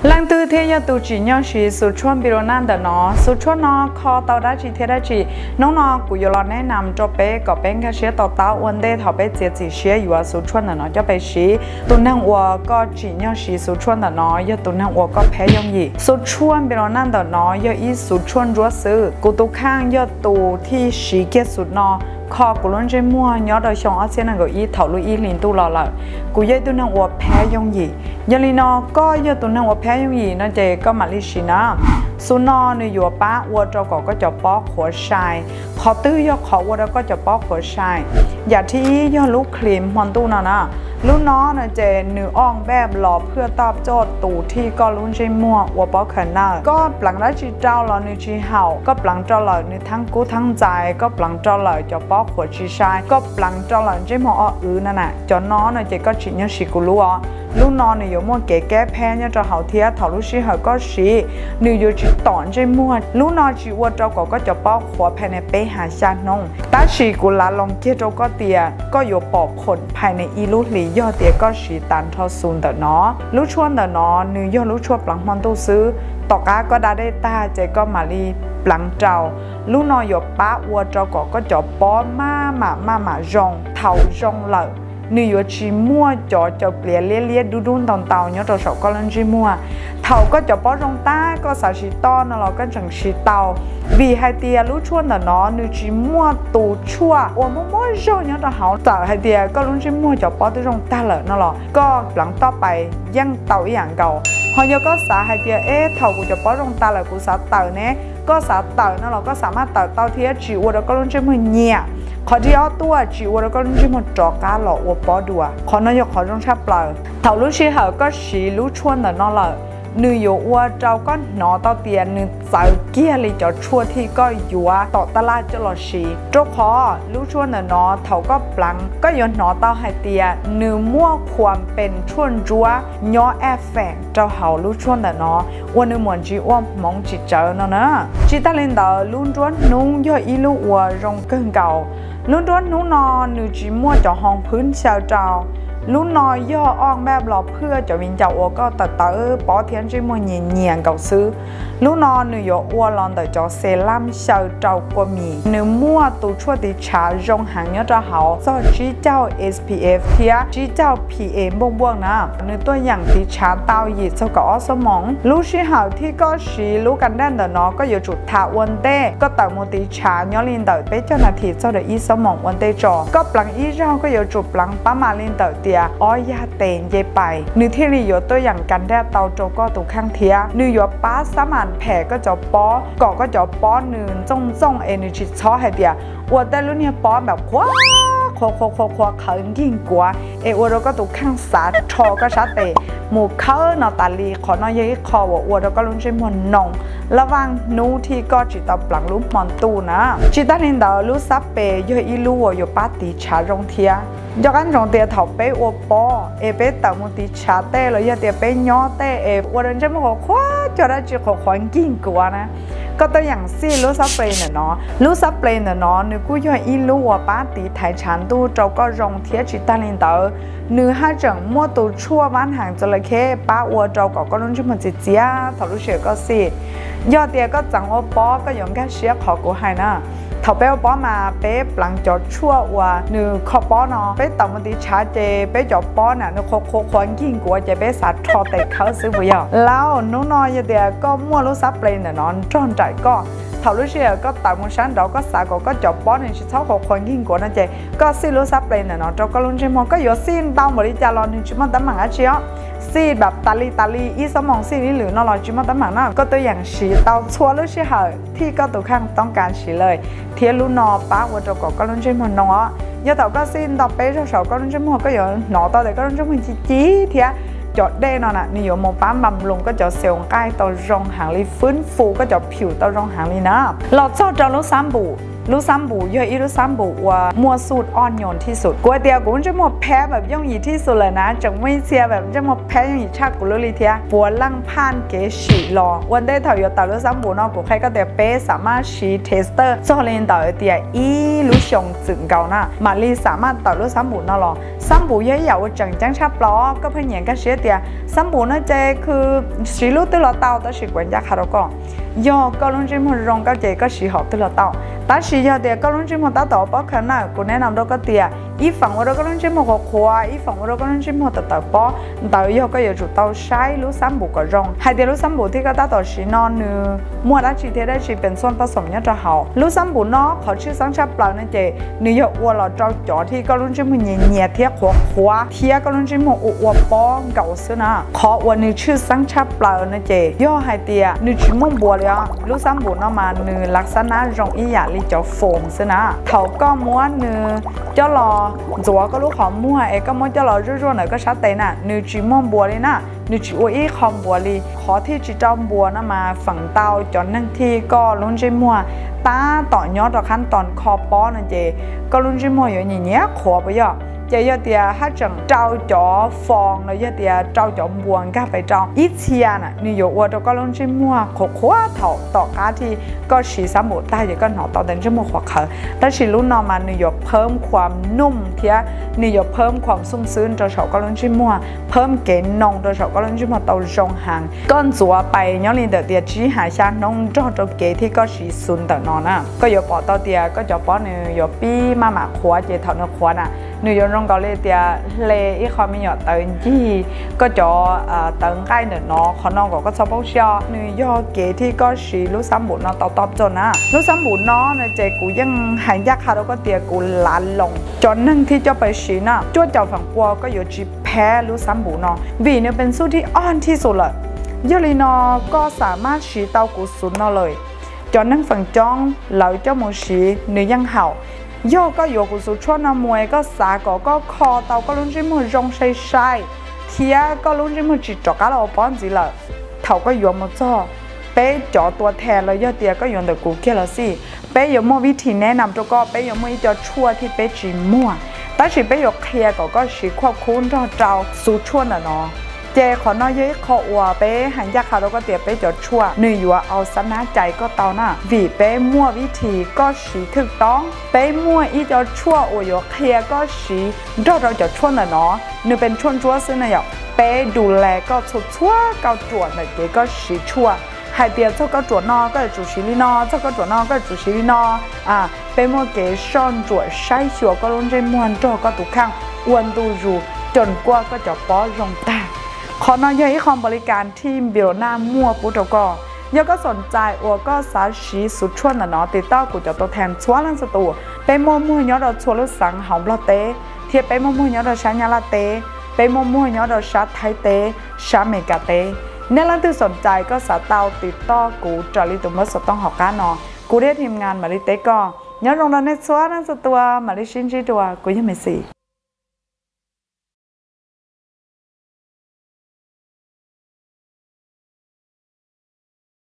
Lang tư thế ya tu chỉ nhau chỉ số chuan bị nan đỡ nó số chuan nó kho tàu đã chỉ thế đã chỉ nó cũng有了แนะนำ cho bé có bé cái xe tàu tàu vấn đề thảo bé chỉ xeอยู่số chuan nó cho bé xí tu năng của có chỉ nhau chỉ số chuan nó ya tu năng của có bé giống gì số chuan bị nan đỡ nó ya ít số chuan rúa sư cụ tu khang ya tu thi xí kia số nó kho của luôn trên mua nhớ đời sống ở trên này gọi ý thảo lưu ý liền tu lò lại cụ dây tu năng của bé giống gì giờ li nó có giờ tu năng của bé giống gì nó chỉ có mà li xí nó số nó này vừa bá vừa cho có chọ bó khổ sai khó tư do khó vừa đó có chọ bó khổ sai giảที่ย่อลูกครีมมันตู้น่ะนะลูกน้อนะเจเนื้ออ่องแบบหล่อเพื่อตอบโจทย์ตู่ที่ก็ลุ้นใจมั่วว่าป้อขนาดก็ปลังได้จีเจ้าเราในจีเห่าก็ปลังเจ้าเราในทั้งกู้ทั้งใจก็ปลังเจ้าเราจะป้อขวดจีชายก็ปลังเจ้าเราใจมั่วนั่นน่ะจนน้อนะเจก็จีเนี่ยสิกุลัวลูกน้อเนี่ยอยู่มั่วแก่แพ้เนี่ยจะเห่าเทียถอดลูกชีเห่าก็สีเนื้ออยู่จีต่อนใจมั่วลูกน้อจีว่าเจ้าก็จะป้อขวดภายในเป้หาชาน้องตาสีกุลาลองเกี่ยวก็เตียก็อยู่ปอกผลภายในอีลูหลีย่อเตียก็สีตันทอซูนแต่เนาะลูกชวนแต่เนาะเนื้อย่อลูกชวนปลังมันตู้ซื้อตอกาก็ได้ตาเจก็มาลีปลังเจ้าลูกน้อยอยู่ป้าวัวเจ้าก็จะป้อมาจงเท่าจงเลยเนื้อชีมัวจะเปลี่ยนเลี้ยดูตอนเต่าเนี่ยเราชอบก็เล่นชีมัวเท่าก็จะป้อจงตาก็สาชีต้อนเราก็จังชีเต่าvì hai tia lú chuôn là nó nếu chỉ mua tủ chua và mua rau nhớ là hảo tạo hai tia có luôn chỉ mua cho bao tiêu trong ta lợn nó là có lắng to bài dân tàu dạng cầu họ nhớ có xã hai tia thầu của cho bao trong ta là của xã tàu nè có xã tàu nó là có xã mát tàu thì chỉ qua đó có luôn chỉ mua nhẹเขาที่เอาตัวจีว่าเราก็รู้ที่มันจอกาหล่อว่าปอดัวเขาน้อยเขาต้องชับเปล่าเท่ารู้ชีเหอก็สีรู้ชวนแต่นอเลยเนื้ออยู่ว่าเจ้าก็หนอต่อเตียนเนื้อสาวเกี้ยเลยจะชั่วที่ก็อยู่ต่อตลาดจะหล่อสีเจ้าพอรู้ชวนแต่นอเท่าก็ปลังก็ย้อนหนอต่อให้เตียเนื้อมั่วความเป็นชวนจัวย้อแอบแฝงเจ้าเฮารู้ชวนแต่นอวันนึงเหมือนจีอ้อมมองจีเจอเนาะนะจีตาเลนเดอลุ้นจวนนุ่งย่ออีลูวัวรงเกินเก่าลุ้นจวนนุ่งนอนเนื้อจีมั่วจะห้องพื้นเช้าเจ้าลูกน้อยย่ออ่องแบบหล่อเพื่อจะวินเจ้าอัวก็ตัดป้อเทียนจีมัวเงียเก่าซื้อลูกน้อยเนื้ออัวลองแต่จะเซรั่มเช้าเจ้ากว่ามีเนื้อมั่วตัวชั่วติชาจงหางเนี่ยจะเขาซอจีเจ้า SPF เทียจีเจ้า PA บ้วงนะเนื้อตัวอย่างติชาเต้าหยิดเจ้าก็อ้อสมองลูกชีหาวที่ก็ชีลูกกันแดนแต่เนาะก็อยู่จุดท่าวันเต้ก็แต่โมติชาเนี่ยลินเตอร์เป็นเจ้าหน้าที่เจ้าเดอีสมองวันเต้จอก็ปลังอีเจ้าก็อยู่จุดปลังป้ามาลินเตอร์เตียอ้อยาเตนเยไปเนื้อที่รีอยู่ตัวอย่างกันแดดเตาโจก็ตุกข้างเทียเนื้ออยู่ป้าสมานแผ่ก็จะป้อก็จะป้อเนื้อจ้องเอเนจีช้อให้เดียว่าแต่รุ่นนี้ป้อแบบคว้าเขินยิ่งกว่าว่าเราก็ตุกข้างสาชอก็ชัดเตหมู่เขาเนาตาลีขอน้อยยี่คอว่าเราก็รุ่นใช้มวนนองระวังนู้ที่ก็จิตตปลังลุ้มมอนตูนะจิตตาลินดาลุ้ซับเปย์ย่อยอีลู่อยู่ป้าตีชารงเทียยกันจงเตียถอเป้อวปอเป้แต่มุติชาเต้เลยยาเตียเป้ย้อเต้วันนั้นจะมาขอคว้าจะได้จีขอขวัญยิ่งกว่านะก็ตัวอย่างซี่ลูซับเปย์เนาะลูซับเปย์เนาะนึกกู้ย่อยอีลู่ว่าป้าตีไทยชันตู้เจ้าก็รงเทียจิตตาลินเตอร์เนื้อห้าจังมั่วตัวชั่วบ้านห่างจระเข้ป้าวัวเจ้าก็รุ่นชื่อมันจิเจียถอดลูกเสือก็สิยอดเตียก็จังว่าป้อก็ยอมแค่เชียขอกูให้นะถอเป้ป้อมาเป๊ปลังจอดชั่วว่าเนื้อขอป้อเนาะเป๊ต่ำมันตีชาเจเป๊จอดป้อน่ะเนื้อโคควันยิ่งกว่าจะเป๊สัตว์ทอแต่เขาซื้อบุยแล้วน้องน้อยเดียก็มั่วลูกซับเลยเนี่ยนอนจ้อนใจก็ถอดลูกเสือก็ต่ำมันชั้นเราก็สาก็จอดป้อเนี่ยชิดเท้าขอควันยิ่งกว่านั่นเจก็ซีลูกซับเลยเนี่ยนอนเจ้าก็ลุ้นใช่มั้ยก็อยู่ซีนเต้าบริจาครอนึงชิมันตั้งหมังอาเชียซีแบบตาลีอีสมองซีนี่หรือนอรจิมาตั้งหมังน่ะก็ตัวอย่างสีเต้าชัวลูกเสือที่ก็ตัวข้างต้องการสีเลยเทียลูนอป้าว่าเจ้าก็ลุ้นใช่มั้ยน้องยาเต่าก็ซีนต่อไปเจ้าก็ลุ้นใช่มั้ยก็อยู่หนอต่อแต่ก็ลุ้นใช่มั้ยจีเทียจอดได้นอนน่ะนี่อยู่มองป้าบำรุงก็จะเซลล์ใกล้ตัวรองหางลีฟื้นฟูก็จะผิวตัวรองหางลีนะเราเจ้าลูกซ้ำบู ลูกซ้ำบูเยอะอีลูกซ้ำบูว่ามัวสูตรอ่อนโยนที่สุดกูเดียวกูจะมัวแพ้แบบย่องอีที่สุดเลยนะจังไม่เสียแบบจะมัวแพ้ย่องอีชากูรู้เลยเทียปัวลังผ่านเกฉีรอวันได้ถอยอยู่ต่อลูกซ้ำบูเนาะกูใครก็เดียวเป๊สามารถชี้เทสเตอร์โซเลนต่อเดียอีลูกชงจึงเก่านะมาลีสามารถต่อลูกซ้ำบูเนาะรอซ้ำบูเยอะอยากว่าจังชาปลอก็เพื่อนอย่างกันเสียเดียซ้ำบูเนาะเจคือสีลูกตัวเราเต่าตัวสีกวนยาคาร์ก็ย่อก็ลุงจิมรองก็เจก็สีหอบตัวเราเต่าแต่สียาเดียก็ลุงจิมต่อต่อป้อขนาดกูแนะนำเราก็เดียอีฝั่งว่าเราก็ลุงจิมก็ขวาอีฝั่งว่าเราก็ลุงจิมต่อต่อป้อต่อยอก็อยู่จุดเต่าใช้ลูกซ้ำบุกก็รองให้เดียลูกซ้ำบุกที่ก็ต่อต่อสีนอนเนื้อมัวได้ชีเทได้ชีเป็นส่วนผสมเนี่ยจะหาลูกซ้ำบุกเนาะเขาชื่อสังชาเปล่าเนี่ยเจเนื้อวัวเราเจ้าจ่อที่ก็ลุงจิมเนียเทียขวาเทียก็ลุงจิมวัวป้องเก่าซึ่งนะขอวันนี้ชื่อสังชาเปล่าเนี่ยเจย่อให้เดียนึกชิมบัวเลยลูกซ้ำบุกเนาะมาเนื้อลักษณะรองอีหยาลิจ่อโฟมซึ่งนะเขาก็ม้วนเนื้อเจ้าหล่อจัวก็ลูกขอมั่วก็ม้วนเจ้าหล่อรั่วๆหน่อยก็ชัดเจนน่ะนึกชิมบัวเลยนะนึกชิวอีคอมบัวลีขอที่จีจอมบัวนะมาฝั่งเตาจนนั่งที่ก็ลุ้นจิมัวตาต่อยอดขั้นตอนคอป้อนนะเจก็ลุ้นจิมัวอย่างนี้ขอไปย่อเจียเดียฮัจังเจ้าจ่อฟองเลยเดียเจ้าจ่อบัวก็ไปเจ้าอีเชียน่ะนี่อยู่ว่าตัวก็ลุ้นจิมัวขวเถ่าต่อกาที่ก็สีสมุดได้ยังก็หนอต่อเดินจิมัวขวเขาแต่สีลุ้นนอมานี่อยู่เพิ่มความนุ่มเทียนี่อยู่เพิ่มความซุ่มซื่นตัวเฉาก็ลุ้นจิมัวเพิ่มเกณฑ์นองตัวเฉาก็ลุ้นจิมัวตัวจงหางก้อนจัวไปย้อนลินเดียชี้หายชาน้องจ้องตัวเกที่ก็สีซุนแต่นอนน่ะก็อยู่ปอตัวเดียก็จะป้อนนี่อยู่ปีมาหมาขวเจเท่าเนื้อขวน่ะนี่อยู่รงก็เลยเดียเลอีคอมีหยอดเตินที่ก็จะเตินใกล้เนื้อเนาะเขาน้องก็ชอบเชียนี่ย่อเกที่ก็สีลูกซ้ำบุญเนาะตอบจนนะลูกซ้ำบุญเนาะเนี่ยเจกูยังหายยากค่ะแล้วก็เดียกูล้านลงจนนั่งที่จะไปสีน่ะจ้วเจ้าฝั่งปัวก็อยู่จีแพ้ลูกซ้ำบุญเนาะวีเนี่ยเป็นสู้ที่อ่อนที่สุดเลยยอลีนอก็สามารถสีเตากูสุนเนาะเลยจนนั่งฝั่งจ้องเหล่าเจ้าหมูสีเนื้อยังเห่าย่อก็อยู่กุศลชวนมวยก็สาก็คอเตาก็ลุ้นจิมือรงใช่เทียก็ลุ้นจิมือจิตจอกเราป้อนจีละเท่าก็อยู่มาจ่อเป๊ะจ่อตัวแทนเลยย่อเตียก็อยู่แต่กูเกี่ยวละสิเป๊ะอยู่มั่ววิธีแนะนำตัวก็เป๊ะอยู่มั่วจะชั่วที่เป๊ะจีมั่วแต่ฉีเป๊ะอยู่เคลียร์ก็ฉีควบคุมเจ้าสู้ชวนน่ะเนาะเจขอน้อยยิ่งขอวัวเป๊หันยาขาเราก็เตียเป๊จะชั่วหนึ่งอยู่เอาสนะใจก็เตาหน้าวีเป๊มั่ววิธีก็สีถูกต้องเป๊มั่วอีจะชั่วโอ้ยเคลียก็สีเราจะชั่วน่ะเนาะหนึ่งเป็นชั่วชั่วซึ่งน่ะอย่างเป๊ดูแลก็ชั่วก็จวดหนึ่งเกก็สีชั่วให้เดียวเจ้าก็จวดนอก็จุชีลีนอเจ้าก็จวดนอก็จุชีลีนอเป๊มั่วเกซ่อนจวดใช้ชัวก็ล้นใจม้วนจ่อก็ตุกข้างอ้วนดูรูจนกว่าก็จะป้อลงตาขอน้อยใหญ่คอมบริการทีมบิโรหน้ามั่วปุ๊ตก็ยังก็สนใจอัวก็สาชีสุดชวนน่ะเนาะติดต่อกูจะตัวแทนชัวลังสตูเป็นมั่วมั่วยอดเราชัวลุสังหอมลาเต้เทียเป็นมั่วมั่วยอดเราชายาลาเต้เป็นมั่วมั่วยอดเราชาไทเต้ชาเมกาเต้เนี่ยลังที่สนใจก็สาเตาติดต่อกูจอริตุมัสต้องหอกกันเนาะกูได้ทีมงานมาลิเต้ก็ยอดลงเราในชัวลังสตัวมาลิชินชีตัวกูยังไม่สิ